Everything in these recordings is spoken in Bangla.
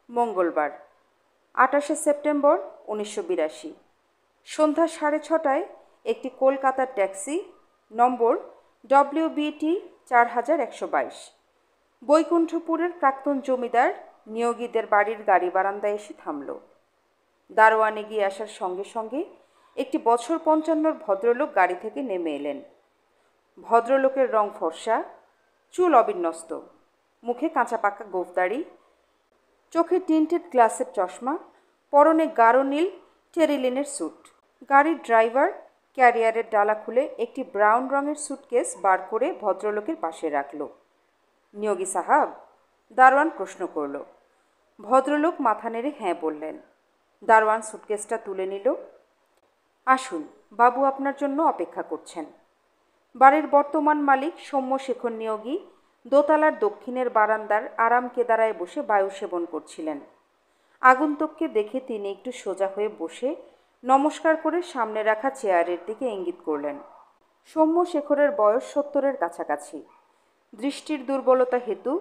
মঙ্গলবার 28শে সেপ্টেম্বর 1982 সন্ধ্যা 6:30টায় একটি কলকাতার ট্যাক্সি নম্বর WBT 4122 বৈকুণ্ঠপুরের প্রাক্তন জমিদার নিয়োগীদের বাড়ির গাড়ি বারান্দায় এসে থামল। দারোয়ান এগিয়ে আসার সঙ্গে সঙ্গে একটি বছর 55 ভদ্রলোক গাড়ি থেকে নেমে এলেন। ভদ্রলোকের রং ফর্সা, চুল অবিন্যস্ত, মুখে কাঁচা পাকা গোঁফদাড়ি, চোখে টিন্টেড গ্লাসের চশমা, পরনে গাঢ় নীল টেরিলিনের স্যুট। গাড়ির ড্রাইভার ক্যারিয়ারের ডালা খুলে একটি ব্রাউন রঙের স্যুটকেস বার করে ভদ্রলোকের পাশে রাখল। নিয়োগী সাহাব? দারোয়ান প্রশ্ন করল। ভদ্রলোক মাথা নেড়ে হ্যাঁ বললেন। দারোয়ান স্যুটকেসটা তুলে নিল। আসুন, বাবু আপনার জন্য অপেক্ষা করছেন। বাড়ির বর্তমান মালিক সৌম্যশেখর নিয়োগী দোতলার দক্ষিণের বারান্দার আরাম কেদারায় বসে বায়ু সেবন করছিলেন। আগন্তুককে দেখে তিনি একটু সোজা হয়ে বসে নমস্কার করে সামনে রাখা চেয়ারের দিকে ইঙ্গিত করলেন। সৌম্যশেখরের বয়স 70-এর কাছাকাছি। দৃষ্টির দুর্বলতা হেতু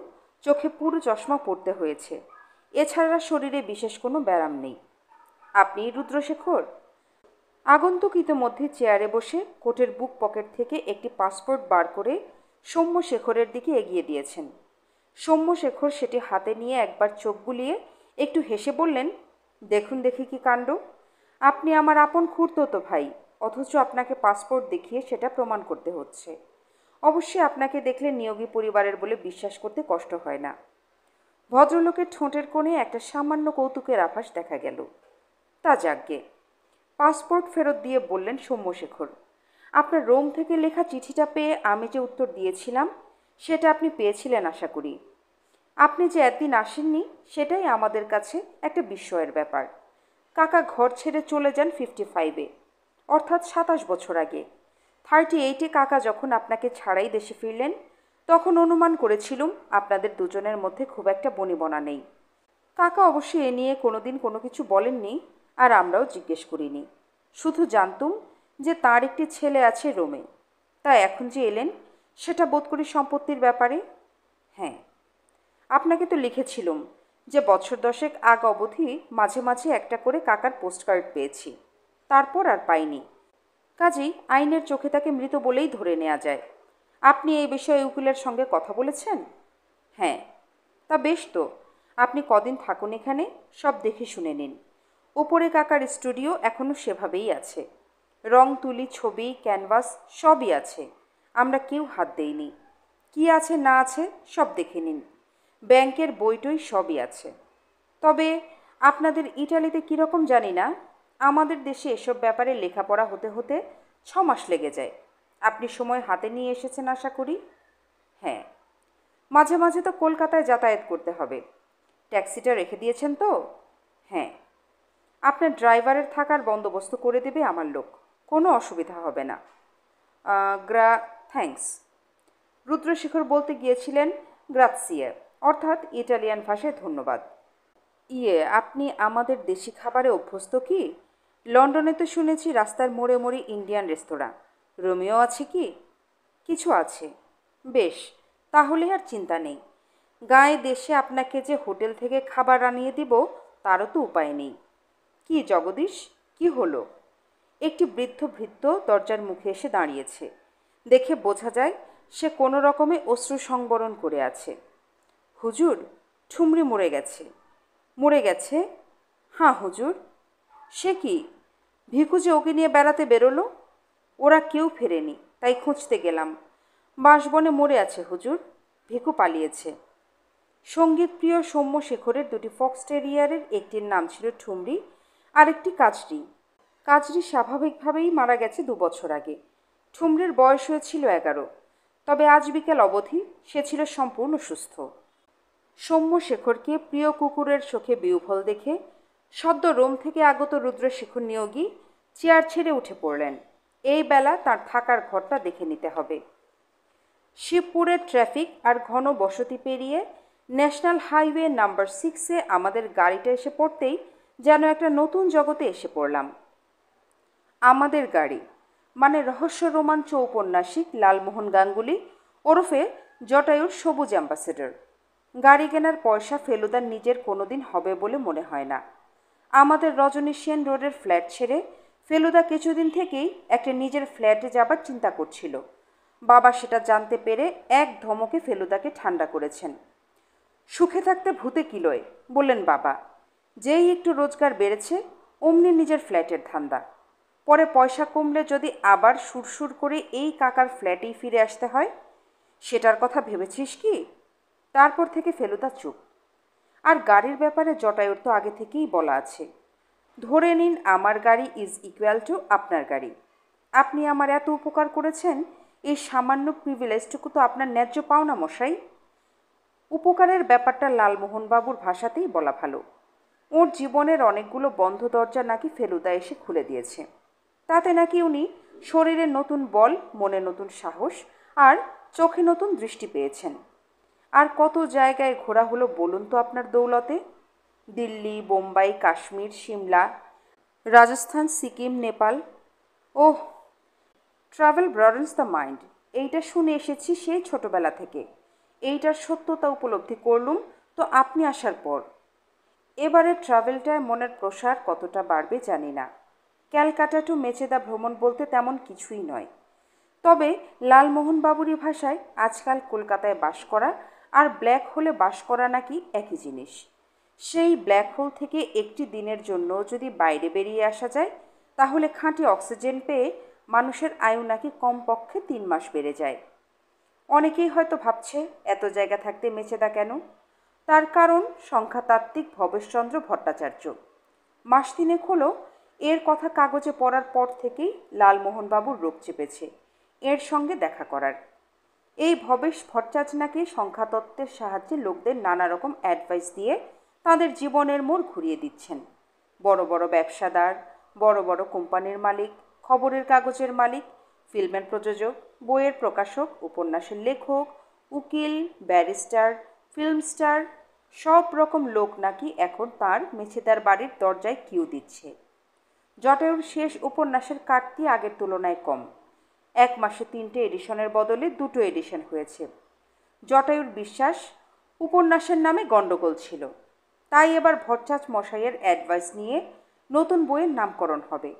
চোখে পুরো চশমা পরতে হয়েছে। এছাড়া শরীরে বিশেষ কোনো ব্যায়াম নেই। আপনি রুদ্রশেখর? আগন্তুক ইতিমধ্যে চেয়ারে বসে কোটের বুক পকেট থেকে একটি পাসপোর্ট বার করে সৌম্যশেখরের দিকে এগিয়ে দিয়েছেন। সৌম্যশেখর সেটি হাতে নিয়ে একবার চোখ বুলিয়ে একটু হেসে বললেন, দেখুন দেখি কি কাণ্ড! আপনি আমার আপন খুড়তুতো ভাই, অথচ আপনাকে পাসপোর্ট দেখিয়ে সেটা প্রমাণ করতে হচ্ছে। অবশ্যই আপনাকে দেখলে নিয়োগী পরিবারের বলে বিশ্বাস করতে কষ্ট হয় না। ভদ্রলোকের ঠোঁটের কোণে একটা সামান্য কৌতুকের আভাস দেখা গেল। তা যাকগে। পাসপোর্ট ফেরত দিয়ে বললেন সৌম্যশেখর, আপনার রোম থেকে লেখা চিঠিটা পেয়ে আমি যে উত্তর দিয়েছিলাম সেটা আপনি পেয়েছিলেন আশা করি। আপনি যে একদিন আসেননি সেটাই আমাদের কাছে একটা বিস্ময়ের ব্যাপার। কাকা ঘর ছেড়ে চলে যান 55-এ, অর্থাৎ 27 বছর আগে। 38-এ কাকা যখন আপনাকে ছাড়াই দেশে ফিরলেন তখন অনুমান করেছিলুম আপনাদের দুজনের মধ্যে খুব একটা বনিবনা নেই। কাকা অবশ্যই এ নিয়ে কোনোদিন কোনো কিছু বলেননি, আর আমরাও জিজ্ঞেস করিনি। শুধু জানতুম যে তার একটি ছেলে আছে রোমে। তা এখন যে এলেন সেটা বোধ করি সম্পত্তির ব্যাপারে? হ্যাঁ। আপনাকে তো লিখেছিলুম যে বছর 10 আগ অবধি মাঝে মাঝে একটা করে কাকার পোস্টকার্ড পেয়েছি, তারপর আর পাইনি। কাজেই আইনের চোখে তাকে মৃত বলেই ধরে নেওয়া যায়। আপনি এই বিষয়ে উকিলের সঙ্গে কথা বলেছেন? হ্যাঁ। তা বেশ তো, আপনি কদিন থাকুন এখানে, সব দেখে শুনে নিন। ওপরে কাকার স্টুডিও এখনও সেভাবেই আছে। রং তুলি, ছবি, ক্যানভাস সবই আছে। আমরা কেউ হাত দেইনি। কি আছে না আছে সব দেখে নিন। ব্যাংকের বইটই সবই আছে। তবে আপনাদের ইটালিতে কীরকম জানি না, আমাদের দেশে এসব ব্যাপারে লেখাপড়া হতে হতে 6 মাস লেগে যায়। আপনি সময় হাতে নিয়ে এসেছেন আশা করি? হ্যাঁ। মাঝে মাঝে তো কলকাতায় যাতায়াত করতে হবে। ট্যাক্সিটা রেখে দিয়েছেন তো? হ্যাঁ। আপনার ড্রাইভারের থাকার বন্দোবস্ত করে দেবে আমার লোক, কোনো অসুবিধা হবে না। থ্যাঙ্কস। রুদ্রশেখর বলতে গিয়েছিলেন গ্রাৎসিয়ে, অর্থাৎ ইটালিয়ান ভাষায় ধন্যবাদ। আপনি আমাদের দেশি খাবারে অভ্যস্ত কি? লন্ডনে তো শুনেছি রাস্তার মোড়ে মোড়ে ইন্ডিয়ান রেস্তোরাঁ। রোমিও আছে কি? কিছু আছে। বেশ, তাহলে আর চিন্তা নেই। গায়ে দেশে আপনাকে যে হোটেল থেকে খাবার আনিয়ে দিব তারও তো উপায় নেই। কি জগদীশ, কি হলো? একটি বৃদ্ধ ভৃত্য দরজার মুখে এসে দাঁড়িয়েছে। দেখে বোঝা যায় সে কোনো রকমে অশ্রু সংবরণ করে আছে। হুজুর, ঠুমরি মরে গেছে। মরে গেছে? হ্যাঁ হুজুর। সে কি, ভিখু যে ওকে নিয়ে বেড়াতে বেরোলো? ওরা কেউ ফেরেনি, তাই খুঁজতে গেলাম। বাঁশবনে মরে আছে হুজুর, ভিখু পালিয়েছে। সঙ্গীতপ্রিয় সৌম্যশেখরের দুটি ফক্স টেরিয়ারের একটির নাম ছিল ঠুমরি, আরেকটি কাজরি। কাজরি স্বাভাবিকভাবেই মারা গেছে 2 বছর আগে। ঠুমরির বয়স হয়েছিল 11, তবে আজ বিকেল অবধি সে ছিল সম্পূর্ণ সুস্থ। সৌম্যশেখরকে প্রিয় কুকুরের চোখে বিহ্বল দেখে সদ্য রোম থেকে আগত রুদ্রশেখর নিয়োগী চেয়ার ছেড়ে উঠে পড়লেন। এই বেলা তার থাকার ঘরটা দেখে নিতে হবে। শিবপুরের ট্রাফিক আর ঘন বসতি পেরিয়ে ন্যাশনাল হাইওয়ে নাম্বার 6-এ আমাদের গাড়িটা এসে পড়তেই যেন একটা নতুন জগতে এসে পড়লাম। আমাদের গাড়ি মানে রহস্য রোমাঞ্চ ঔপন্যাসিক লালমোহন গাঙ্গুলি ওরফে জটায়ুর সবুজ অ্যাম্বাসেডর। গাড়ি কেনার পয়সা ফেলুদার নিজের কোনোদিন হবে বলে মনে হয় না। আমাদের রজনী সেন রোডের ফ্ল্যাট ছেড়ে ফেলুদা কিছুদিন থেকেই একটা নিজের ফ্ল্যাটে যাবার চিন্তা করছিল। বাবা সেটা জানতে পেরে এক ধমকে ফেলুদাকে ঠান্ডা করেছেন। সুখে থাকতে ভূতে কিলোয়, বললেন বাবা। যেই একটু রোজগার বেড়েছে অমনি নিজের ফ্ল্যাটের ধান্দা। পরে পয়সা কমলে যদি আবার সুরসুর করে এই কাকার ফ্ল্যাটেই ফিরে আসতে হয়, সেটার কথা ভেবেছিস কি? তারপর থেকে ফেলুদা চুপ। আর গাড়ির ব্যাপারে জটায়ুর তো আগে থেকেই বলা আছে। ধরে নিন আমার গাড়ি ইজ ইকুয়াল টু আপনার গাড়ি। আপনি আমার এত উপকার করেছেন, এই সামান্য প্রিভিলেজটুকু তো আপনার ন্যায্য পাওনা মশাই। উপকারের ব্যাপারটা লালমোহনবাবুর ভাষাতেই বলা ভালো। ওর জীবনের অনেকগুলো বন্ধ দরজা নাকি ফেলুদা এসে খুলে দিয়েছে। তাতে নাকি উনি শরীরে নতুন বল, মনে নতুন সাহস আর চোখে নতুন দৃষ্টি পেয়েছেন। আর কত জায়গায় ঘোরা হলো বলুন তো আপনার দৌলতে? দিল্লি, বোম্বাই, কাশ্মীর, সিমলা, রাজস্থান, সিকিম, নেপাল। ওহ, ট্রাভেল ব্রডেন্স দ্য মাইন্ড। এইটা শুনে এসেছি সেই ছোটবেলা থেকে। এইটার সত্যতা উপলব্ধি করলুম তো আপনি আসার পর। এবারে ট্রাভেলটায় মনের প্রসার কতটা বাড়বে জানি না। ক্যালকাটা টু মেচেদা ভ্রমণ বলতে তেমন কিছুই নয়। তবে লালমোহনবাবুরই ভাষায় আজকাল কলকাতায় বাস করা আর ব্ল্যাক হোলে বাস করা নাকি একই জিনিস। সেই ব্ল্যাক হোল থেকে একটি দিনের জন্য যদি বাইরে বেরিয়ে আসা যায়, তাহলে খাঁটি অক্সিজেন পেয়ে মানুষের আয়ু নাকি কমপক্ষে 3 মাস বেড়ে যায়। অনেকেই হয়তো ভাবছে এত জায়গা থাকতে মেচেদা কেন? তার কারণ সংখ্যাতাত্ত্বিক ভবেশচন্দ্র ভট্টাচার্য। মাস 3 হলো এর কথা কাগজে পড়ার পর থেকেই লালমোহনবাবুর রোগ চেপেছে এর সঙ্গে দেখা করার। এই ভবেশ ভট্টাচার্য নাকি সংখ্যাতত্ত্বের সাহায্যে লোকদের নানা রকম অ্যাডভাইস দিয়ে তাদের জীবনের মোড় ঘুরিয়ে দিচ্ছেন। বড় বড় ব্যবসাদার, বড় বড় কোম্পানির মালিক, খবরের কাগজের মালিক, ফিল্মের প্রযোজক, বইয়ের প্রকাশক, উপন্যাসের লেখক, উকিল, ব্যারিস্টার, ফিল্ম স্টার, সব রকম লোক নাকি এখন তার মেছেদার বাড়ির দরজায় কিউ দিচ্ছে। জটায়ুর শেষ উপন্যাসের কাটতি আগের তুলনায় কম। 1 মাসে 3টে এডিশনের বদলে 2টো এডিশন হয়েছে। জটায়ুর বিশ্বাস উপন্যাসের নামে গণ্ডগোল ছিল, তাই এবার ভট্টাচার্য মশাইয়ের অ্যাডভাইস নিয়ে নতুন বইয়ের নামকরণ হবে।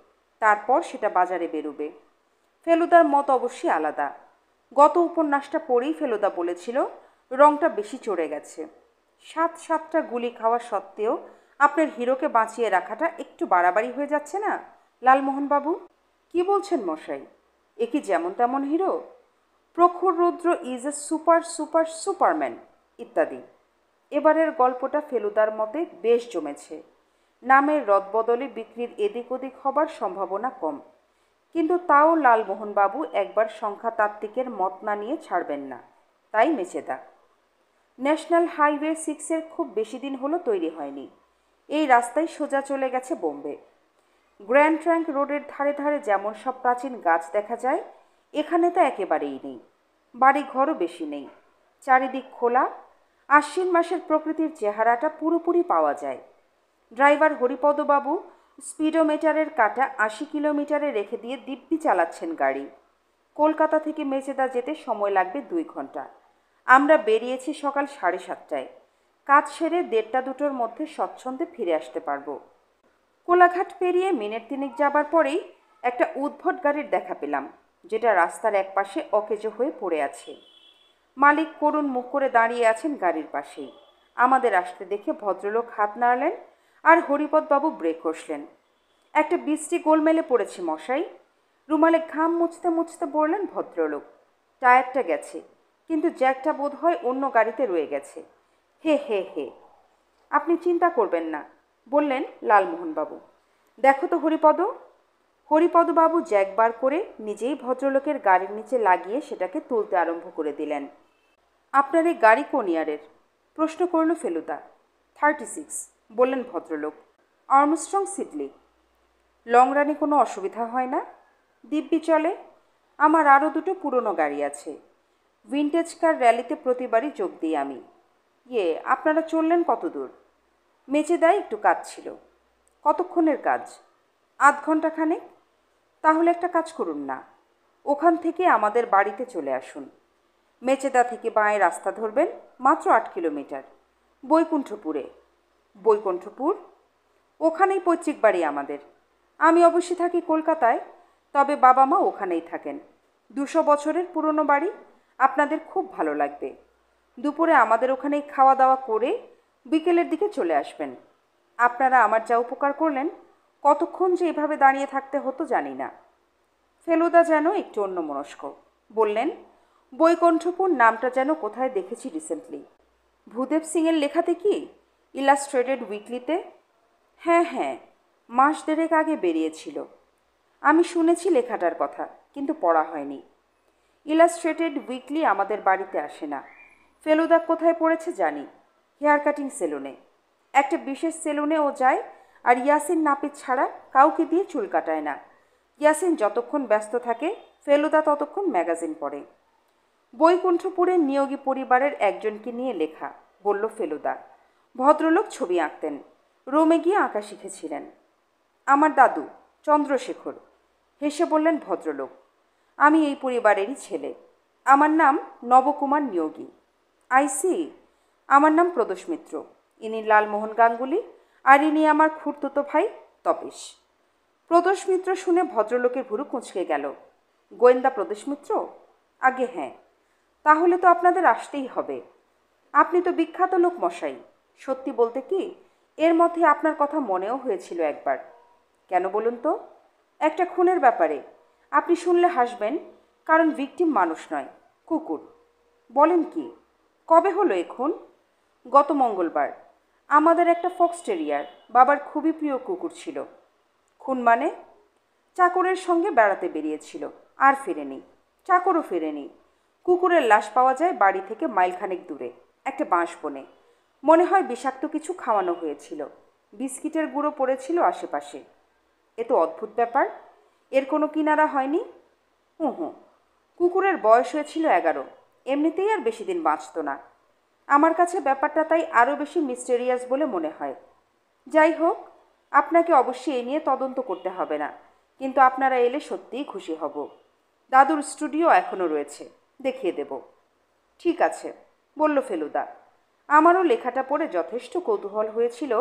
তারপর সেটা বাজারে বেরোবে। ফেলুদার মত অবশ্যই আলাদা। গত উপন্যাসটা পড়েই ফেলুদা বলেছিল রংটা বেশি চড়ে গেছে। 7টা গুলি খাওয়া সত্ত্বেও আপনার হিরোকে বাঁচিয়ে রাখাটা একটু বাড়াবাড়ি হয়ে যাচ্ছে না লালমোহনবাবু? কি বলছেন মশাই? এ কি যেমন তেমন হিরো? প্রখর রৌদ্র is a super super Superman ইত্যাদি। এবারের গল্পটা ফেলুদার মতে বেশ জমেছে। নামের রদবদলে বিক্রির এদিক ওদিক হবার সম্ভাবনা কম, কিন্তু তাও লালমোহনবাবু একবার সংখ্যাতাত্ত্বিকের মত না নিয়ে ছাড়বেন না। তাই মেচেদা। ন্যাশনাল হাইওয়ে 6-এর খুব বেশি দিন হলো তৈরি হয়নি। এই রাস্তায় সোজা চলে গেছে বোম্বে। গ্র্যান্ড ট্রাঙ্ক রোডের ধারে ধারে যেমন সব প্রাচীন গাছ দেখা যায়, এখানে তা একেবারেই নেই। বাড়ি ঘরও বেশি নেই। চারিদিক খোলা। আশ্বিন মাসের প্রকৃতির চেহারাটা পুরোপুরি পাওয়া যায়। ড্রাইভার হরিপদবাবু স্পিডোমিটারের কাঁটা 80 কিলোমিটারে রেখে দিয়ে দিব্যি চালাচ্ছেন গাড়ি। কলকাতা থেকে মেচেদা যেতে সময় লাগবে 2 ঘন্টা। আমরা বেরিয়েছি সকাল 7:30টায়। কাজ সেরে 1:30-2টোর মধ্যে স্বচ্ছন্দে ফিরে আসতে পারবো। কোলাঘাট পেরিয়ে মিনিট 3 যাবার পরেই একটা উদ্ভট গাড়ির দেখা পেলাম, যেটা রাস্তার একপাশে অকেজো হয়ে পড়ে আছে। মালিক করুণ মুখ করে দাঁড়িয়ে আছেন গাড়ির পাশেই। আমাদের আসতে দেখে ভদ্রলোক হাত নাড়লেন আর হরিপদবাবু ব্রেক কষলেন। একটা বৃষ্টি গোলমেলে পড়েছে মশাই, রুমালে ঘাম মুছতে মুছতে বললেন ভদ্রলোক। টায়ারটা গেছে, কিন্তু জ্যাকটা বোধ হয় অন্য গাড়িতে রয়ে গেছে। হে হে হে। আপনি চিন্তা করবেন না, বললেন লালমোহনবাবু। দেখো তো হরিপদ। হরিপদবাবু জ্যাক বার করে নিজেই ভদ্রলোকের গাড়ির নিচে লাগিয়ে সেটাকে তুলতে আরম্ভ করে দিলেন। আপনার এই গাড়ি কোন ইয়ারের? প্রশ্ন করল ফেলুদা। 36, বললেন ভদ্রলোক। আর্মস্ট্রং সিডলি। লং রানে কোনো অসুবিধা হয় না? দিব্যি চলে। আমার আরও 2টো পুরনো গাড়ি আছে। ভিন্টেজ কার র্যালিতে প্রতিবারই যোগ দিই আমি। আপনারা চললেন কত দূর? মেচেদায় একটু কাজ ছিল। কতক্ষণের কাজ? 8 ঘন্টাখানেক। তাহলে একটা কাজ করুন না, ওখান থেকে আমাদের বাড়িতে চলে আসুন। মেচেদা থেকে বাঁয়ে রাস্তা ধরবেন, মাত্র 8 কিলোমিটার। বৈকুণ্ঠপুরে। বৈকুণ্ঠপুর? ওখানেই পৈতৃক বাড়ি আমাদের। আমি অবশ্য থাকি কলকাতায়, তবে বাবা মা ওখানেই থাকেন। 200 বছরের পুরনো বাড়ি, আপনাদের খুব ভালো লাগবে। দুপুরে আমাদের ওখানেই খাওয়া দাওয়া করে বিকেলের দিকে চলে আসবেন। আপনারা আমার যা উপকার করলেন, কতক্ষণ যে এভাবে দাঁড়িয়ে থাকতে হতো জানি না। ফেলুদা যেন একটু অন্যমনস্ক। বললেন, বৈকুণ্ঠপুর নামটা যেন কোথায় দেখেছি রিসেন্টলি। ভূদেব সিংয়ের লেখাতে কি? ইলাস্ট্রেটেড উইকলিতে? হ্যাঁ হ্যাঁ, মাস দেড়েক আগে বেরিয়েছিল। আমি শুনেছি লেখাটার কথা, কিন্তু পড়া হয়নি। ইলাস্ট্রেটেড উইকলি আমাদের বাড়িতে আসে না। ফেলুদা কোথায় পড়েছে জানি, হেয়ার কাটিং সেলুনে। একটা বিশেষ সেলুনে ও যায়, আর ইয়াসিন নাপিত ছাড়া কাউকে দিয়ে চুল কাটায় না। ইয়াসিন যতক্ষণ ব্যস্ত থাকে, ফেলুদা ততক্ষণ ম্যাগাজিন পড়ে। বৈকুণ্ঠপুরের নিয়োগী পরিবারের একজনকে নিয়ে লেখা, বলল ফেলুদা। ভদ্রলোক ছবি আঁকতেন, রোমে গিয়ে আঁকা শিখেছিলেন। আমার দাদু চন্দ্রশেখর, হেসে বললেন ভদ্রলোক। আমি এই পরিবারেরই ছেলে। আমার নাম নবকুমার নিয়োগী। আইসি। আমার নাম প্রদোষ মিত্র। ইনি লালমোহন গাঙ্গুলি, আর ইনি আমার খুড়তুতো ভাই তপেশ। প্রদোষ মিত্র শুনে ভদ্রলোকের ভুরু কুঁচকে গেল। গোয়েন্দা প্রদোষ মিত্র? আগে হ্যাঁ। তাহলে তো আপনাদের আসতেই হবে। আপনি তো বিখ্যাত লোক মশাই। সত্যি বলতে কি, এর মধ্যে আপনার কথা মনেও হয়েছিল একবার। কেন বলুন তো? একটা খুনের ব্যাপারে। আপনি শুনলে হাসবেন, কারণ ভিকটিম মানুষ নয়, কুকুর। বলেন কি? কবে হলো এ খুন? গত মঙ্গলবার। আমাদের একটা ফক্স টেরিয়ার, বাবার খুবই প্রিয় কুকুর ছিল। খুন মানে? চাকরের সঙ্গে বেড়াতে বেরিয়েছিল, আর ফেরেনি। চাকরও ফেরেনি। কুকুরের লাশ পাওয়া যায় বাড়ি থেকে মাইলখানেক দূরে, একটা বাঁশ বনে। মনে হয় বিষাক্ত কিছু খাওয়ানো হয়েছিল। বিস্কিটের গুঁড়ো পড়েছিল আশেপাশে। এ তো অদ্ভুত ব্যাপার। এর কোনো কিনারা হয়নি। হুঁ। কুকুরের বয়স হয়েছিল 11। এমনিতেই আর বেশি দিন বাঁচত না। আমার কাছে ব্যাপারটা তাই আরও বেশি মিস্টেরিয়াস বলে মনে হয়। যাই হোক, আপনাকে অবশ্যই এ নিয়ে তদন্ত করতে হবে না, কিন্তু আপনারা এলে সত্যিই খুশি হব। দাদুর স্টুডিও এখনও রয়েছে, দেখিয়ে দেব। ঠিক আছে, বলল ফেলুদা। আমারও লেখাটা পড়ে যথেষ্ট কৌতূহল হয়েছিল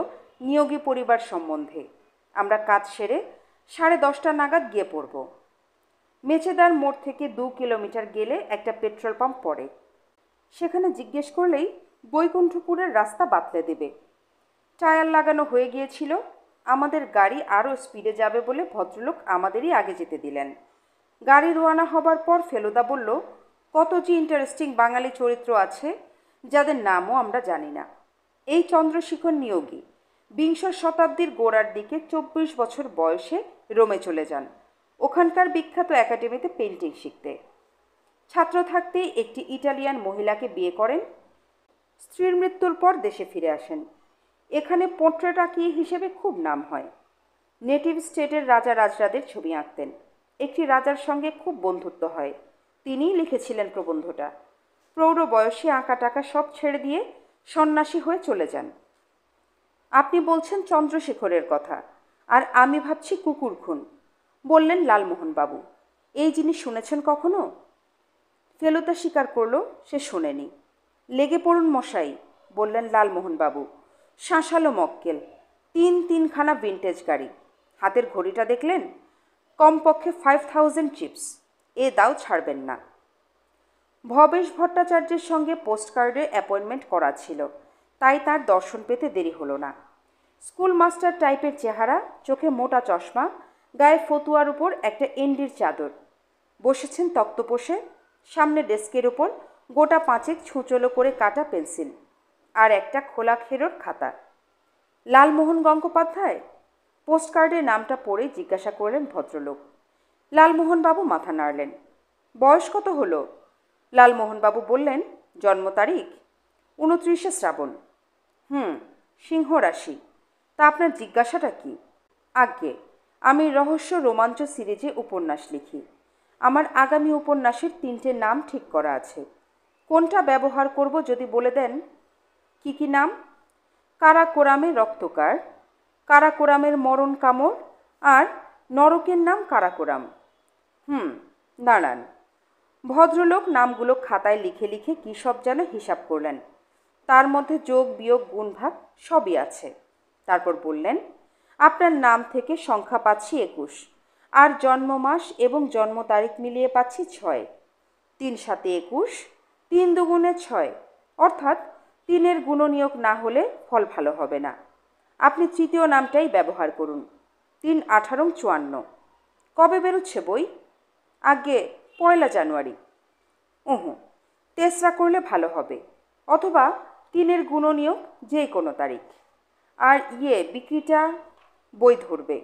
নিয়োগী পরিবার সম্বন্ধে। আমরা কাজ সেরে 10:30 নাগাদ গিয়ে পড়ব। মেচেদার মোড় থেকে 2 কিলোমিটার গেলে একটা পেট্রোল পাম্প পড়ে। সেখানে জিজ্ঞেস করলেই বৈকুণ্ঠপুরের রাস্তা বাতলে দেবে। টায়ার লাগানো হয়ে গিয়েছিল। আমাদের গাড়ি আরও স্পিডে যাবে বলে ভদ্রলোক আমাদেরই আগে যেতে দিলেন। গাড়ি রওনা হবার পর ফেলুদা বলল, কত যে ইন্টারেস্টিং বাঙালি চরিত্র আছে, যাদের নামও আমরা জানি না। এই চন্দ্রশেখর নিয়োগী 20 শতাব্দীর গোড়ার দিকে 24 বছর বয়সে রোমে চলে যান, ওখানকার বিখ্যাত একাডেমিতে পেন্টিং শিখতে। ছাত্র থাকতেই একটি ইটালিয়ান মহিলাকে বিয়ে করেন। স্ত্রীর মৃত্যুর পর দেশে ফিরে আসেন। এখানে পোর্ট্রেট আঁকিয়ে হিসেবে খুব নাম হয়। নেটিভ স্টেটের রাজা রাজরাদের ছবি আঁকতেন। একটি রাজার সঙ্গে খুব বন্ধুত্ব হয়। তিনিই লিখেছিলেন প্রবন্ধটা। প্রৌঢ় বয়সে আঁকা টাকা সব ছেড়ে দিয়ে সন্ন্যাসী হয়ে চলে যান। আপনি বলছেন চন্দ্রশেখরের কথা, আর আমি ভাবছি কুকুর খুন, বললেন লালমোহনবাবু। এই জিনিস শুনেছেন কখনো? ফেলুদা স্বীকার করল সে শোনেনি। লেগে পড়ুন মশাই, বললেন লালমোহনবাবু। শাঁসালো মক্কেল, 3খানা ভিন্টেজ গাড়ি। হাতের ঘড়িটা দেখলেন? কমপক্ষে 5000 চিপস। এ দাও ছাড়বেন না। ভবেশ ভট্টাচার্যের সঙ্গে পোস্টকার্ডে অ্যাপয়েন্টমেন্ট করা ছিল, তাই তার দর্শন পেতে দেরি হলো না। স্কুল মাস্টার টাইপের চেহারা, চোখে মোটা চশমা, গায়ে ফতুয়ার উপর একটা এন্ডির চাদর। বসেছেন তক্তপোষে, সামনে ডেস্কের উপর গোটা 5 ছুঁচলো করে কাটা পেন্সিল, আর একটা খোলা খেরোর খাতা। লালমোহন গঙ্গোপাধ্যায়? পোস্টকার্ডের নামটা পড়ে জিজ্ঞাসা করলেন ভদ্রলোক। লালমোহনবাবু মাথা নাড়লেন। বয়স কত হলো? লালমোহনবাবু বললেন, জন্ম তারিখ 29শে শ্রাবণ। সিংহ রাশি। তা আপনার জিজ্ঞাসাটা কি? আজ্ঞে, আমি রহস্য রোমাঞ্চ সিরিজে উপন্যাস লিখি। আমার আগামী উপন্যাসের 3টে নাম ঠিক করা আছে। কোনটা ব্যবহার করব যদি বলে দেন? কি নাম? কারাকোরামে রক্তকার, কারাকোরামের মরণ কামড়, আর নরকের নাম কারাকোরাম। দাঁড়ান। ভদ্রলোক নামগুলো খাতায় লিখে লিখে কী সব যেন হিসাব করলেন। তার মধ্যে যোগ বিয়োগ গুণভাগ সবই আছে। তারপর বললেন, আপনার নাম থেকে সংখ্যা পাচ্ছি 21, আর জন্ম মাস এবং জন্ম তারিখ মিলিয়ে পাচ্ছি 6। 3 7 21, 3 দুগুণে 6, অর্থাৎ 3-এর গুণনীয়ক না হলে ফল ভালো হবে না। আপনি তৃতীয় নামটাই ব্যবহার করুন। 3 18 54। কবে বেরোচ্ছে বই? আগে 1 জানুয়ারি। তেসরা করলে ভালো হবে, অথবা 3-এর গুণনীয়ক যে কোনো তারিখ। আর বিক্রিটা বই ধরবে।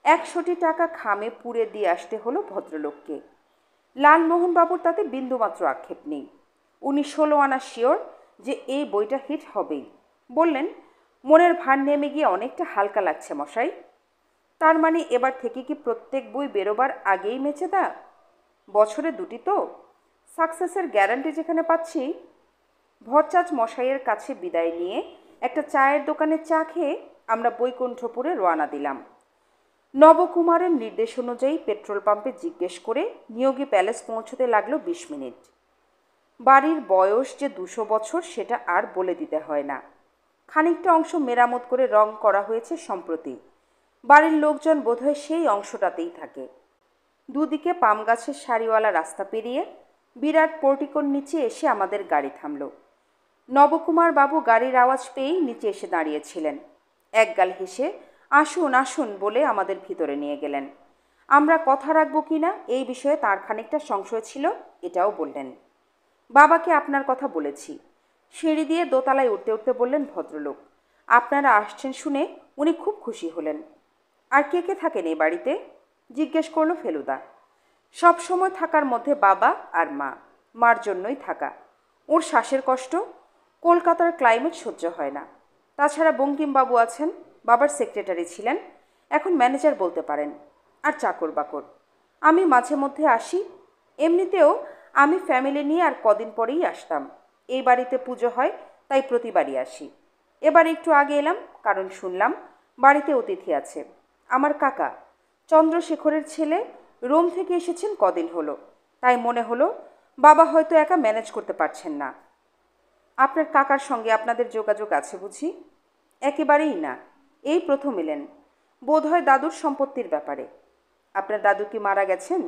100টি টাকা খামে পুড়ে দিয়ে আসতে হলো ভদ্রলোককে। লালমোহনবাবুর তাতে বিন্দুমাত্র আক্ষেপ নেই। উনি 16 আনা শিওর যে এই বইটা হিট হবেই। বললেন, মনের ভার নেমে গিয়ে অনেকটা হালকা লাগছে মশাই। তার মানে এবার থেকে কি প্রত্যেক বই বেরোবার আগেই মেচে দা? বছরে 2টি তো, সাকসেসের গ্যারান্টি যেখানে পাচ্ছি। ভরচাজ মশাইয়ের কাছে বিদায় নিয়ে একটা চায়ের দোকানে চা খেয়ে আমরা বৈকুণ্ঠপুরে রওনা দিলাম। নবকুমারের নির্দেশ অনুযায়ী পেট্রোল পাম্পে জিজ্ঞেস করে নিয়োগী প্যালেস পৌঁছতে লাগলো 20 মিনিট। বাড়ির বয়স যে 200 বছর সেটা আর বলে দিতে হয় না। খানিকটা অংশ মেরামত করে রং করা হয়েছে সম্প্রতি। বাড়ির লোকজন বোধহয় সেই অংশটাতেই থাকে। দুদিকে পাম গাছের সারিওয়ালা রাস্তা পেরিয়ে বিরাট পোর্টিকোর নিচে এসে আমাদের গাড়ি থামল। নবকুমার বাবু গাড়ির আওয়াজ পেয়েই নিচে এসে দাঁড়িয়েছিলেন। একগাল হেসে আসুন আসুন বলে আমাদের ভিতরে নিয়ে গেলেন। আমরা কথা রাখবো কিনা এই বিষয়ে তার খানিকটা সংশয় ছিল, এটাও বললেন। বাবাকে আপনার কথা বলেছি। সিঁড়ি দিয়ে দোতলায় উঠতে উঠতে বললেন ভদ্রলোক, আপনারা আসছেন শুনে উনি খুব খুশি হলেন। আর কে কে থাকেন এই বাড়িতে? জিজ্ঞেস করলো ফেলুদা। সব সময় থাকার মধ্যে বাবা আর মা। মার জন্যই থাকা। ওর শ্বাসের কষ্ট, কলকাতার ক্লাইমেট সহ্য হয় না। তাছাড়া বঙ্কিমবাবু আছেন, বাবার সেক্রেটারি ছিলেন, এখন ম্যানেজার বলতে পারেন, আর চাকর বাকর। আমি মাঝে মধ্যে আসি। এমনিতেও আমি ফ্যামিলি নিয়ে আর কদিন পরেই আসতাম। এই বাড়িতে পুজো হয়, তাই প্রতিবারই আসি। এবার একটু আগে এলাম, কারণ শুনলাম বাড়িতে অতিথি আছে। আমার কাকা, চন্দ্রশেখরের ছেলে, রোম থেকে এসেছেন কদিন হলো, তাই মনে হলো বাবা হয়তো একা ম্যানেজ করতে পারছেন না। আপনার কাকার সঙ্গে আপনাদের যোগাযোগ আছে বুঝি? একেবারেই না, এই প্রথম এলেন। বোধহয় দাদুর সম্পত্তির ব্যাপারে। আপনার দাদু কি মারা গেছেন?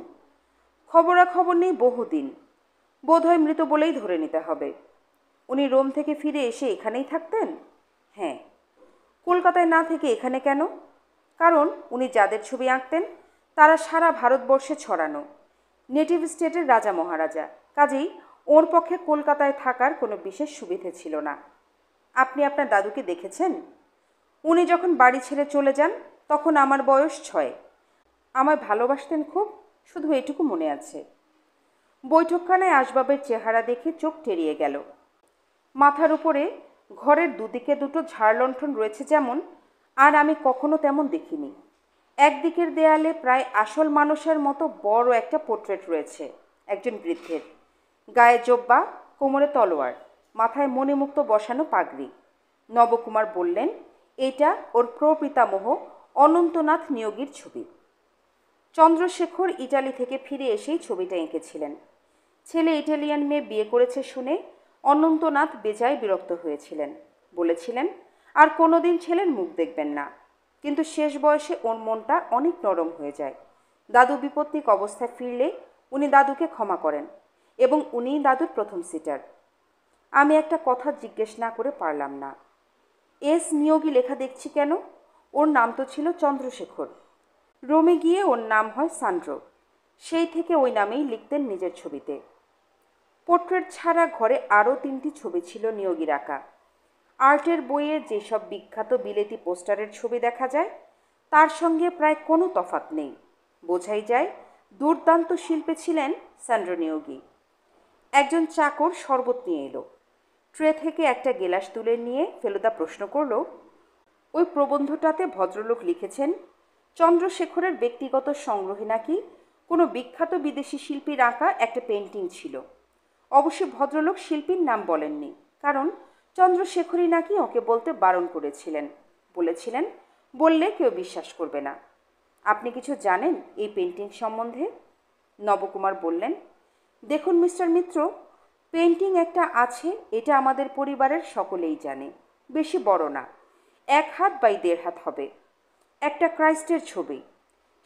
খবরাখবর নেই বহুদিন। বোধহয় মৃত বলেই ধরে নিতে হবে। উনি রোম থেকে ফিরে এসে এখানেই থাকতেন? হ্যাঁ। কলকাতায় না থেকে এখানে কেন? কারণ উনি যাদের ছবি আঁকতেন তারা সারা ভারতবর্ষে ছড়ানো, নেটিভ স্টেটের রাজা মহারাজা। কাজেই ওর পক্ষে কলকাতায় থাকার কোনো বিশেষ সুবিধে ছিল না। আপনি আপনার দাদুকে দেখেছেন? উনি যখন বাড়ি ছেড়ে চলে যান তখন আমার বয়স 6। আমায় ভালোবাসতেন খুব, শুধু এটুকু মনে আছে। বৈঠকখানায় আসবাবের চেহারা দেখে চোখ টেরিয়ে গেল। মাথার উপরে ঘরের দুদিকে দুটো ঝাড়লণ্ঠন রয়েছে যেমন, আর আমি কখনো তেমন দেখিনি। একদিকের দেয়ালে প্রায় আসল মানুষের মতো বড় একটা পোর্ট্রেট রয়েছে একজন বৃদ্ধের। গায়ে জোব্বা, কোমরে তলোয়ার, মাথায় মণিমুক্ত বসানো পাগড়ি। নবকুমার বললেন, এইটা ওর প্রপিতামহ অনন্তনাথ নিয়োগীর ছবি। চন্দ্রশেখর ইটালি থেকে ফিরে এসেই ছবিটা এঁকেছিলেন। ছেলে ইটালিয়ান মেয়ে বিয়ে করেছে শুনে অনন্তনাথ বেজায় বিরক্ত হয়েছিলেন। বলেছিলেন আর কোনোদিন ছেলের মুখ দেখবেন না। কিন্তু শেষ বয়সে ওর মনটা অনেক নরম হয়ে যায়। দাদু বিপত্তিক অবস্থায় ফিরলে উনি দাদুকে ক্ষমা করেন, এবং উনিই দাদুর প্রথম সিটার। আমি একটা কথা জিজ্ঞেস না করে পারলাম না। এস নিয়োগী লেখা দেখছি কেন? ওর নাম তো ছিল চন্দ্রশেখর। রোমে গিয়ে ওর নাম হয় সান্ড্রো। সেই থেকে ওই নামেই লিখতেন নিজের ছবিতে। পোর্ট্রেট ছাড়া ঘরে আরও 3টি ছবি ছিল নিয়োগীর আঁকা। আর্টের বইয়ে যেসব বিখ্যাত বিলেতি পোস্টারের ছবি দেখা যায় তার সঙ্গে প্রায় কোনো তফাৎ নেই। বোঝাই যায় দুর্দান্ত শিল্পী ছিলেন সান্ড্রো নিয়োগী। একজন চাকর শরবত নিয়ে এলো। ট্রে থেকে একটা গেলাস তুলে নিয়ে ফেলুদা প্রশ্ন করল, ওই প্রবন্ধটাতে ভদ্রলোক লিখেছেন চন্দ্রশেখরের ব্যক্তিগত সংগ্রহে নাকি কোনো বিখ্যাত বিদেশি শিল্পীর আঁকা একটা পেন্টিং ছিল। অবশ্যই ভদ্রলোক শিল্পীর নাম বলেননি, কারণ চন্দ্রশেখরই নাকি ওকে বলতে বারণ করেছিলেন। বলেছিলেন বললে কেউ বিশ্বাস করবে না। আপনি কিছু জানেন এই পেন্টিং সম্বন্ধে? নবকুমার বললেন, দেখুন মিস্টার মিত্র, পেন্টিং একটা আছে, এটা আমাদের পরিবারের সকলেই জানে। বেশি বড় না, 1 হাত বাই 1.5 হাত হবে। একটা ক্রাইস্টের ছবি।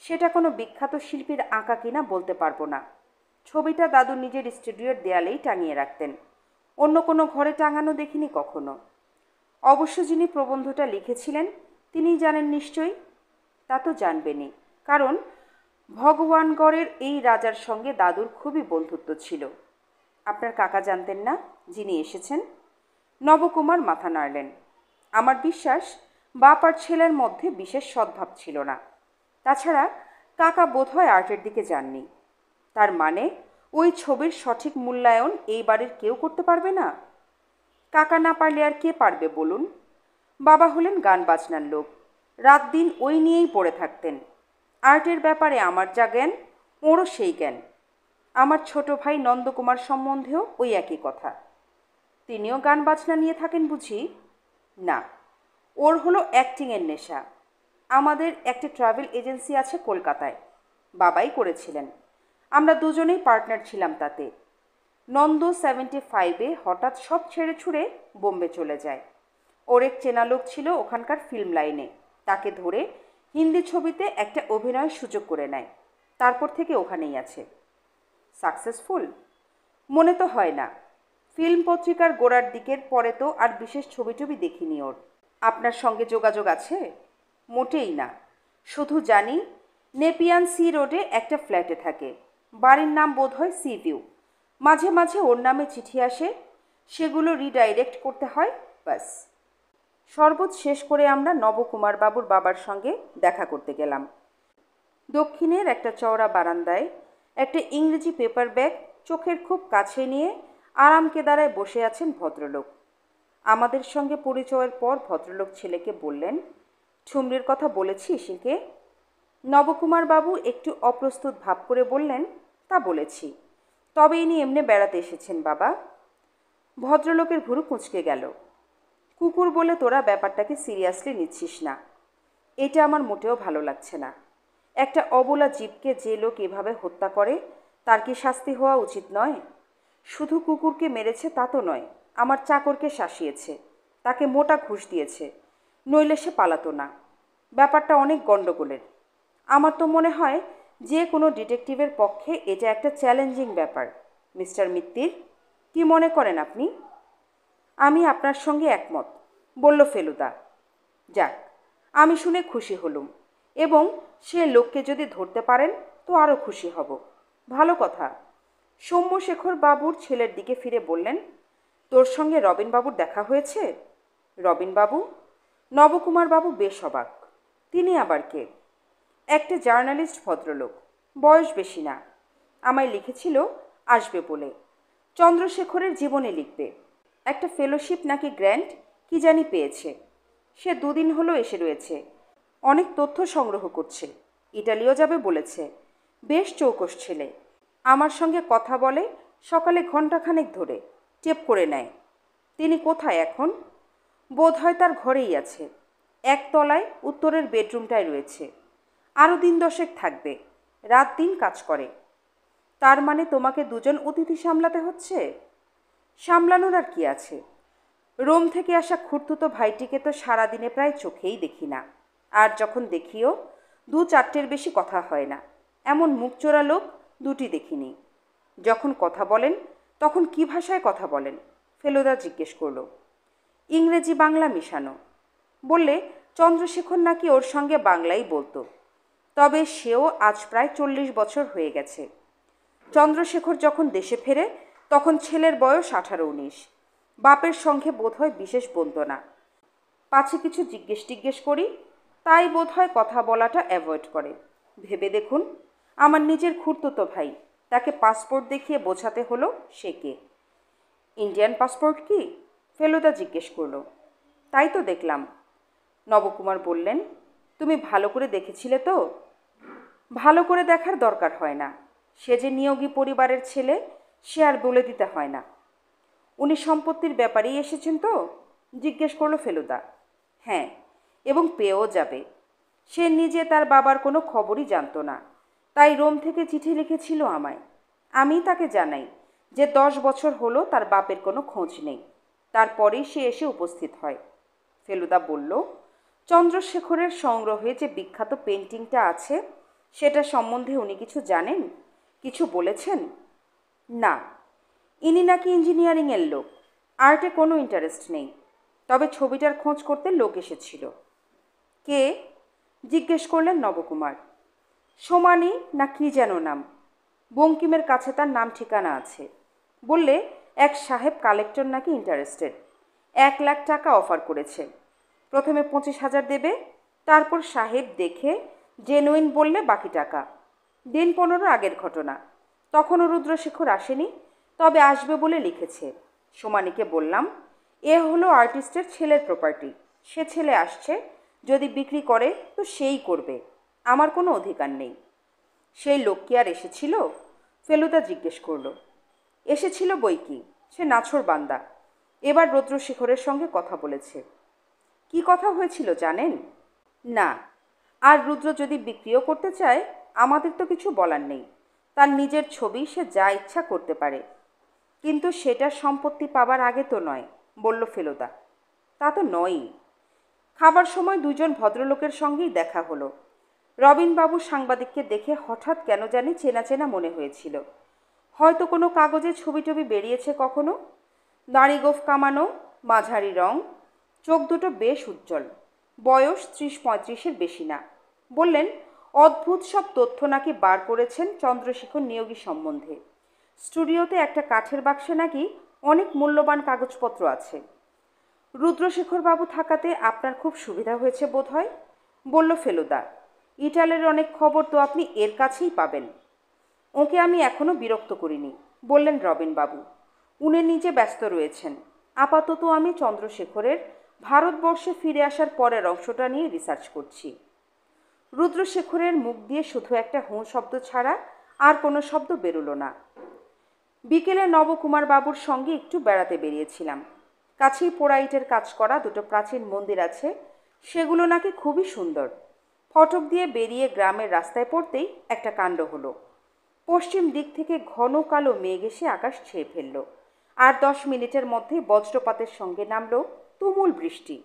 সেটা কোনো বিখ্যাত শিল্পীর আঁকা কিনা বলতে পারবো না। ছবিটা দাদু নিজের স্টুডিওর দেয়ালেই টাঙিয়ে রাখতেন, অন্য কোনো ঘরে টাঙানো দেখিনি কখনো। অবশ্য যিনি প্রবন্ধটা লিখেছিলেন তিনিই জানেন নিশ্চয়ই। তা তো জানবেনই, কারণ ভগবানগড়ের এই রাজার সঙ্গে দাদুর খুবই বন্ধুত্ব ছিল। আপনার কাকা জানতেন না যিনি এসেছেন? নবকুমার মাথা নাড়লেন। আমার বিশ্বাস বাপ আর ছেলের মধ্যে বিশেষ সদ্ভাব ছিল না। তাছাড়া কাকা বোধহয় আর্টের দিকে যাননি। তার মানে ওই ছবির সঠিক মূল্যায়ন এই বাড়ির কেউ করতে পারবে না? কাকা না পারলে আর কে পারবে বলুন? বাবা হলেন গান বাজনার লোক, রাত দিন ওই নিয়েই পড়ে থাকতেন। আর্টের ব্যাপারে আমার যা জ্ঞান, ওরও সেই জ্ঞান। আমার ছোট ভাই নন্দকুমার সম্বন্ধেও ওই একই কথা। তিনিও গান বাজনা নিয়ে থাকেন বুঝি? না, ওর হলো অ্যাক্টিংয়ের নেশা। আমাদের একটা ট্রাভেল এজেন্সি আছে কলকাতায়, বাবাই করেছিলেন। আমরা দুজনেই পার্টনার ছিলাম তাতে। নন্দ 75-এ হঠাৎ সব ছেড়ে ছুড়ে বোম্বে চলে যায়। ওর এক চেনা লোক ছিল ওখানকার ফিল্ম লাইনে, তাকে ধরে হিন্দি ছবিতে একটা অভিনয়ের সুযোগ করে নেয়। তারপর থেকে ওখানেই আছে। সাকসেসফুল মনে তো হয় না। ফিল্ম পত্রিকার গোড়ার দিকের পরে তো আর বিশেষ ছবি টবি দেখিনি ওর। আপনার সঙ্গে যোগাযোগ আছে? মোটেই না। শুধু জানি নেপিয়ান সি রোডে একটা ফ্ল্যাটে থাকে। বাড়ির নাম বোধহয় সি ভিউ। মাঝে মাঝে ওর নামে চিঠি আসে, সেগুলো রিডাইরেক্ট করতে হয়, ব্যাস। শরবত শেষ করে আমরা নবকুমার বাবুর বাবার সঙ্গে দেখা করতে গেলাম। দক্ষিণের একটা চওড়া বারান্দায় একটা ইংরেজি পেপার ব্যাগ চোখের খুব কাছে নিয়ে আরাম কেদারায় বসে আছেন ভদ্রলোক। আমাদের সঙ্গে পরিচয়ের পর ভদ্রলোক ছেলেকে বললেন, ঠুমরির কথা বলেছিস একে? নবকুমার বাবু একটু অপ্রস্তুত ভাব করে বললেন, তা বলেছি, তবে ইনি এমনি বেড়াতে এসেছেন বাবা। ভদ্রলোকের ভুরু কুঁচকে গেল। কুকুর বলে তোরা ব্যাপারটাকে সিরিয়াসলি নিচ্ছিস না। এটা আমার মোটেও ভালো লাগছে না। একটা অবলা জীবকে যে লোক এভাবে হত্যা করে তার কি শাস্তি হওয়া উচিত নয়? শুধু কুকুরকে মেরেছে তা তো নয়, আমার চাকরকে শাসিয়েছে, তাকে মোটা ঘুষ দিয়েছে, নইলে সে পালাতো না। ব্যাপারটা অনেক গণ্ডগোলের। আমার তো মনে হয় যে কোনো ডিটেকটিভের পক্ষে এটা একটা চ্যালেঞ্জিং ব্যাপার। মিস্টার মিত্তির, কি মনে করেন আপনি? আমি আপনার সঙ্গে একমত, বলল ফেলুদা। যাক, আমি শুনে খুশি হলুম, এবং সে লোককে যদি ধরতে পারেন তো আরও খুশি হব। ভালো কথা। সৌম্যশেখর বাবুর ছেলের দিকে ফিরে বললেন, তোর সঙ্গে রবিনবাবুর দেখা হয়েছে? রবিনবাবু? নবকুমার বাবু বেশ অবাক। তিনি আবার কে? একটা জার্নালিস্ট ভদ্রলোক, বয়স বেশি না। আমায় লিখেছিল আসবে বলে। চন্দ্রশেখরের জীবনে লিখবে। একটা ফেলোশিপ নাকি গ্র্যান্ট কি জানি পেয়েছে। সে 2 দিন হলো এসে রয়েছে। অনেক তথ্য সংগ্রহ করছে। ইটালিও যাবে বলেছে। বেশ চৌকস ছেলে। আমার সঙ্গে কথা বলে সকালে ঘণ্টাখানেক ধরে, টেপ করে নেয়। তিনি কোথায় এখন? বোধ হয় তার ঘরেই আছে। 1 তলায় উত্তরের বেডরুমটায় রয়েছে। আরও 10 দিন থাকবে। রাত দিন কাজ করে। তার মানে তোমাকে 2জন অতিথি সামলাতে হচ্ছে? সামলানোর আর কি আছে? রোম থেকে আসা খুড়তুতো ভাইটিকে তো সারাদিনে প্রায় চোখেই দেখি না। আর যখন দেখিও 2-4টের বেশি কথা হয় না। এমন মুখচোরা লোক 2টি দেখিনি। যখন কথা বলেন তখন কি ভাষায় কথা বলেন? ফেলুদা জিজ্ঞেস করল। ইংরেজি বাংলা মিশানো। বললে চন্দ্রশেখর নাকি ওর সঙ্গে বাংলাই বলতো। তবে সেও আজ প্রায় 40 বছর হয়ে গেছে। চন্দ্রশেখর যখন দেশে ফেরে তখন ছেলের বয়স 18-19। বাপের সঙ্গে বোধহয় বিশেষ বন্ধ না। পাছে কিছু জিজ্ঞেস করি, তাই বোধহয় কথা বলাটা অ্যাভয়েড করে। ভেবে দেখুন, আমার নিজের খুড়তুতো ভাই, তাকে পাসপোর্ট দেখিয়ে বোঝাতে হলো সে কে। ইন্ডিয়ান পাসপোর্ট কি? ফেলুদা জিজ্ঞেস করলো। তাই তো দেখলাম। নবকুমার বললেন, তুমি ভালো করে দেখেছিলে তো? ভালো করে দেখার দরকার হয় না। সে যে নিয়োগী পরিবারের ছেলে সে আর বলে দিতে হয় না। উনি সম্পত্তির ব্যাপারেই এসেছেন তো? জিজ্ঞেস করলো ফেলুদা। হ্যাঁ, এবং পেয়েও যাবে। সে নিজে তার বাবার কোনো খবরই জানতো না, তাই রোম থেকে চিঠি লিখেছিল আমায়। আমি তাকে জানাই যে 10 বছর হলো তার বাপের কোনো খোঁজ নেই। তারপরেই সে এসে উপস্থিত হয়। ফেলুদা বলল, চন্দ্রশেখরের সংগ্রহে যে বিখ্যাত পেন্টিংটা আছে সেটা সম্বন্ধে উনি কিছু জানেন? কিছু বলেছেন? না, ইনি নাকি ইঞ্জিনিয়ারিংয়ের লোক, আর্টে কোনো ইন্টারেস্ট নেই। তবে ছবিটার খোঁজ করতে লোক এসেছিল। কে? জিজ্ঞেস করলেন নবকুমার। সোমানি না কি যেন নাম। বঙ্কিমের কাছে তার নাম ঠিকানা আছে। বললে এক সাহেব কালেক্টর নাকি ইন্টারেস্টেড, 1 লাখ টাকা অফার করেছে। প্রথমে 25,000 দেবে, তারপর সাহেব দেখে জেনুইন বললে বাকি টাকা। দিন 15 আগের ঘটনা। তখনও রুদ্রশেখর আসেনি, তবে আসবে বলে লিখেছে। সোমানিকে বললাম, এ হলো আর্টিস্টের ছেলের প্রপার্টি, সে ছেলে আসছে, যদি বিক্রি করে তো সেই করবে, আমার কোনো অধিকার নেই। সেই লোক কি আর এসেছিল? ফেলুদা জিজ্ঞেস করল। এসেছিল বই কি, সে নাছোড়বান্দা। এবার রুদ্রশেখরের সঙ্গে কথা বলেছে। কি কথা হয়েছিল জানেন? না। আর রুদ্র যদি বিক্রিও করতে চায়, আমাদের তো কিছু বলার নেই। তার নিজের ছবি, সে যা ইচ্ছা করতে পারে। কিন্তু সেটা সম্পত্তি পাবার আগে তো নয়, বলল ফেলুদা। তা তো নয়ই। খাবার সময় 2জন ভদ্রলোকের সঙ্গেই দেখা হলো। রবিনবাবু সাংবাদিককে দেখে হঠাৎ কেন জানি চেনা চেনা মনে হয়েছিল। হয়তো কোনো কাগজে ছবি টবি বেরিয়েছে কখনো। দাড়ি গোঁফ কামানো, মাঝারি রং, চোখ দুটো বেশ উজ্জ্বল। বয়স 30-35-এর বেশি না। বললেন, অদ্ভুত সব তথ্য নাকি বার করেছেন চন্দ্রশেখর নিয়োগী সম্বন্ধে। স্টুডিওতে একটা কাঠের বাক্সে নাকি অনেক মূল্যবান কাগজপত্র আছে। রুদ্রশেখরবাবু থাকাতে আপনার খুব সুবিধা হয়েছে বোধ হয়, বলল ফেলুদা। ইটালের অনেক খবর তো আপনি এর কাছেই পাবেন। ওকে আমি এখনও বিরক্ত করিনি, বললেন রবিনবাবু। উনি নিজে ব্যস্ত রয়েছেন। আপাতত আমি চন্দ্রশেখরের ভারতবর্ষে ফিরে আসার পরের অংশটা নিয়ে রিসার্চ করছি। রুদ্রশেখরের মুখ দিয়ে শুধু একটা হুঁ শব্দ ছাড়া আর কোনো শব্দ বেরোলো না। বিকেলে নবকুমার বাবুর সঙ্গে একটু বেড়াতে বেরিয়েছিলাম। কাছেই পোড়া ইটের কাজ করা 2টো প্রাচীন মন্দির আছে, সেগুলো নাকি খুবই সুন্দর। ফটক দিয়ে বেরিয়ে গ্রামের রাস্তায় পড়তেই একটা কাণ্ড হলো। পশ্চিম দিক থেকে ঘন কালো মেঘ এসে আকাশ ছেয়ে ফেলল। আর 10 মিনিটের মধ্যেই বজ্রপাতের সঙ্গে নামল তুমুল বৃষ্টি।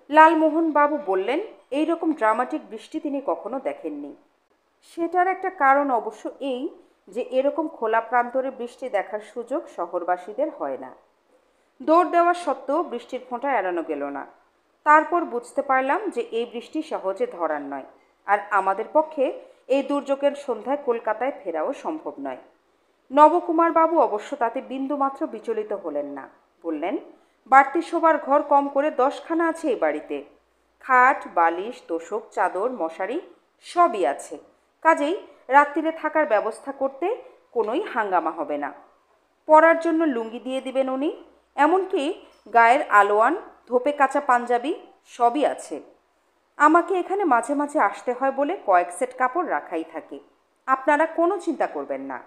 লালমোহন বাবু বললেন, এই রকম ড্রামাটিক বৃষ্টি তিনি কখনো দেখেননি। সেটার একটা কারণ অবশ্য এই যে এরকম খোলা প্রান্তরে বৃষ্টি দেখার সুযোগ শহরবাসীদের হয় না। দৌড় দেওয়া সত্ত্বেও বৃষ্টির ফোঁটা এড়ানো গেল না। তারপর বুঝতে পারলাম যে এই বৃষ্টি সহজে ধরার নয়, আর আমাদের পক্ষে এই দুর্যোগের সন্ধ্যায় কলকাতায় ফেরাও সম্ভব নয়। নবকুমার বাবু অবশ্য তাতে বিন্দুমাত্র বিচলিত হলেন না। বললেন, বাড়তি শোবার ঘর কম করে 10খানা আছে এই বাড়িতে। খাট, বালিশ, তোশক, চাদর, মশারি সবই আছে। কাজেই রাত্রিরে থাকার ব্যবস্থা করতে কোনোই হাঙ্গামা হবে না। পরার জন্য লুঙ্গি দিয়ে দিবেন উনি, এমনকি গায়ের আলোয়ান, ধোপে কাচা পাঞ্জাবি সবই আছে। আমাকে এখানে মাঝে মাঝে আসতে হয় বলে কয়েক সেট কাপড় রাখাই থাকে। আপনারা কোনো চিন্তা করবেন না।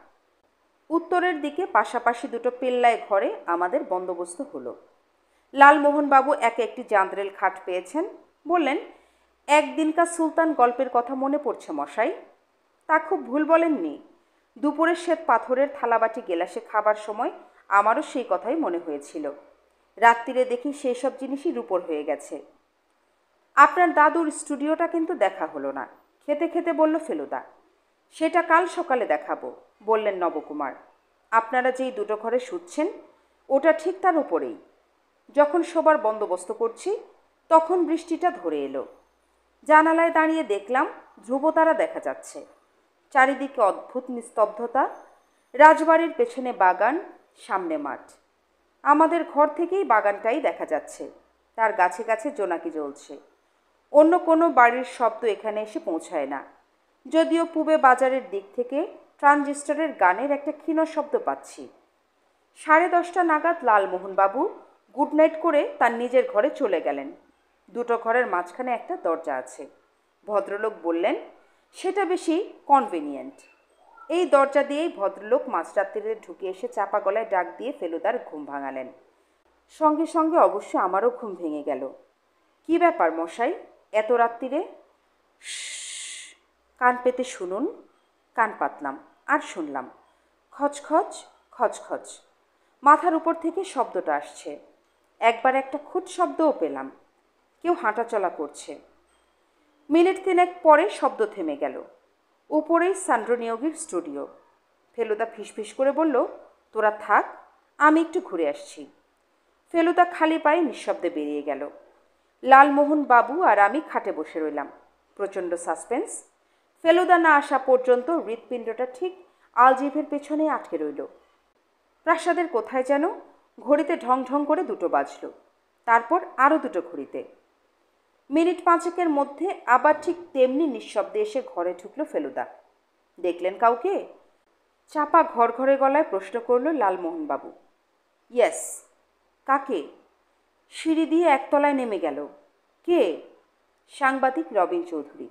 উত্তরের দিকে পাশাপাশি 2টো পেল্লায় ঘরে আমাদের বন্দোবস্ত হলো। লালমোহনবাবু একে একটি জাঁদরেল খাট পেয়েছেন। বললেন, একদিনকার সুলতান গল্পের কথা মনে পড়ছে মশাই। তা খুব ভুল বলেননি। দুপুরের শ্বেত পাথরের থালাবাটি গেলাসে খাবার সময় আমারও সেই কথাই মনে হয়েছিল। রাত্রিরে দেখি সেই সব জিনিসই রূপোর হয়ে গেছে। আপনার দাদুর স্টুডিওটা কিন্তু দেখা হলো না, খেতে খেতে বলল ফেলুদা। সেটা কাল সকালে দেখাবো, বললেন নবকুমার। আপনারা যেই 2টো ঘরে শুচ্ছেন ওটা ঠিক তার উপরেই। যখন শোবার বন্দোবস্ত করছি তখন বৃষ্টিটা ধরে এলো। জানালায় দাঁড়িয়ে দেখলাম ধ্রুবতারা দেখা যাচ্ছে। চারিদিকে অদ্ভুত নিস্তব্ধতা। রাজবাড়ির পেছনে বাগান, সামনে মাঠ। আমাদের ঘর থেকেই বাগানটাই দেখা যাচ্ছে। তার গাছে গাছে জোনাকি জ্বলছে। অন্য কোনো বাড়ির শব্দ এখানে এসে পৌঁছায় না, যদিও পূবে বাজারের দিক থেকে ট্রানজিস্টরের গানের একটা ক্ষীণ শব্দ পাচ্ছি। 10:30 নাগাদ লালমোহনবাবু গুড নাইট করে তার নিজের ঘরে চলে গেলেন। 2টো ঘরের মাঝখানে একটা দরজা আছে। ভদ্রলোক বললেন, সেটা বেশি কনভিনিয়েন্ট। এই দরজা দিয়েই ভদ্রলোক মাঝরাত্রিরে ঢুকে এসে চাপা গলায় ডাক দিয়ে ফেলুদার ঘুম ভাঙালেন। সঙ্গে সঙ্গে অবশ্য আমারও ঘুম ভেঙে গেল। কি ব্যাপার মশাই, এত রাত্রিরে? কান পেতে শুনুন। কান পাতলাম আর শুনলাম। খচখচ খচখচ। মাথার উপর থেকে শব্দটা আসছে। একবার একটা খুট শব্দও পেলাম। কেউ হাঁটাচলা করছে। মিনিট 3 পরে শব্দ থেমে গেল। উপরেই সান্ড্রোনিয়োগির স্টুডিও। ফেলুদা ফিসফিস করে বলল, তোরা থাক, আমি একটু ঘুরে আসছি। ফেলুদা খালি পায়ে নিঃশব্দে বেরিয়ে গেল। লালমোহন বাবু আর আমি খাটে বসে রইলাম। প্রচণ্ড সাসপেন্স। ফেলুদা না আসা পর্যন্ত হৃৎপিণ্ডটা ঠিক আলজিভের পেছনে আটকে রইল। প্রাসাদের কোথায় যেন ঘড়িতে ঢং ঢং করে 2টো বাজল। তারপর আরও 2টো ঘড়িতে। মিনিট 5 মধ্যে আবার ঠিক তেমনি নিঃশব্দে এসে ঘরে ঢুকল ফেলুদা। দেখলেন কাউকে? চাপা ঘরে গলায় প্রশ্ন করল লালমোহনবাবু। ইয়েস। কাকে? সিঁড়ি দিয়ে একতলায় নেমে গেল। কে? সাংবাদিক রবিন চৌধুরী।